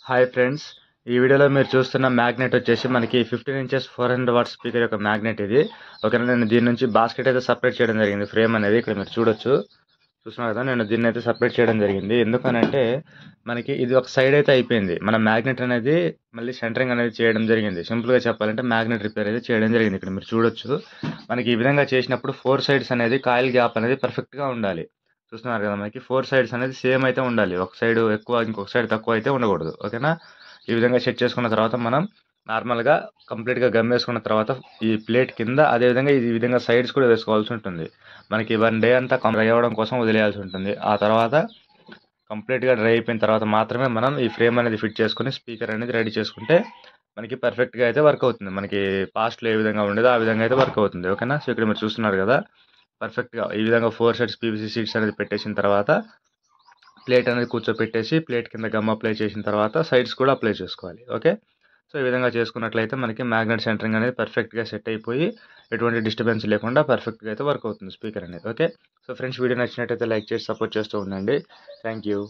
Hi friends, ఈ వీడియోలో మీరు చూస్తున్న మ్యాగ్నెట్ వచ్చేసి మనకి 15 ఇంచెస్ 400 వాట్ స్పీకర్ యొక్క మ్యాగ్నెట్ ఇది. ఓకేనా, నేను దీని నుంచి బాస్కెట్ అయితే సపరేట్ చేయడం జరిగింది. ఫ్రేమ్ అనేది ఇక్కడ మీరు చూస్తున్నారు కదా. నేను దీన్ని అయితే సపరేట్ చేయడం జరిగింది. ఎందుకనంటే మనకి ఇది ఒక సైడ్ అయితే అయిపోయింది. మన మ్యాగ్నెట్ అనేది మళ్ళీ సెంటరింగ్ అనేది చేయడం జరిగింది. సింపుల్గా చెప్పాలంటే మ్యాగ్నెట్ రిపేర్ అయితే చేయడం జరిగింది. ఇక్కడ మీరు చూడొచ్చు. మనకి ఈ విధంగా చేసినప్పుడు 4 సైడ్స్ అనేది కాయిల్ గ్యాప్ అనేది పర్ఫెక్ట్గా ఉండాలి. చూస్తున్నారు కదా, మనకి 4 సైడ్స్ అనేది సేమ్ అయితే ఉండాలి. ఒక సైడ్ ఎక్కువ ఇంకొక సైడ్ తక్కువ అయితే ఉండకూడదు. ఓకేనా, ఈ విధంగా సెట్ చేసుకున్న తర్వాత మనం నార్మల్గా కంప్లీట్గా గమ్ వేసుకున్న తర్వాత ఈ ప్లేట్ కింద అదేవిధంగా ఈ విధంగా సైడ్స్ కూడా వేసుకోవాల్సి ఉంటుంది. మనకి 1 డే అంతా డ్రై అవ్వడం కోసం వదిలేయాల్సి ఉంటుంది. ఆ తర్వాత కంప్లీట్గా డ్రై అయిపోయిన తర్వాత మాత్రమే మనం ఈ ఫ్రేమ్ అనేది ఫిట్ చేసుకుని స్పీకర్ అనేది రెడీ చేసుకుంటే మనకి పర్ఫెక్ట్గా అయితే వర్క్ అవుతుంది. మనకి పాస్ట్లో ఏ విధంగా ఉండేదో ఆ విధంగా అయితే వర్క్ అవుతుంది. ఓకేనా, సో ఇక్కడ మీరు చూస్తున్నారు కదా, పర్ఫెక్ట్గా ఈ విధంగా 4 సైడ్స్ పీవీసీ షీట్స్ అనేది పెట్టేసిన తర్వాత ప్లేట్ అనేది కూర్చోపెట్టేసి ప్లేట్ కింద గమ్ అప్లై చేసిన తర్వాత సైడ్స్ కూడా అప్లై చేసుకోవాలి. ఓకే, సో ఈ విధంగా చేసుకున్నట్లయితే మనకి మ్యాగ్నెట్ సెంటరింగ్ అనేది పర్ఫెక్ట్గా సెట్ అయిపోయి ఎటువంటి డిస్టర్బెన్స్ లేకుండా పర్ఫెక్ట్గా అయితే వర్క్ అవుతుంది స్పీకర్ అనేది. ఓకే, సో ఫ్రెండ్స్, వీడియో నచ్చినట్టయితే లైక్ చేసి సపోర్ట్ చేస్తూ ఉండండి. Thank you.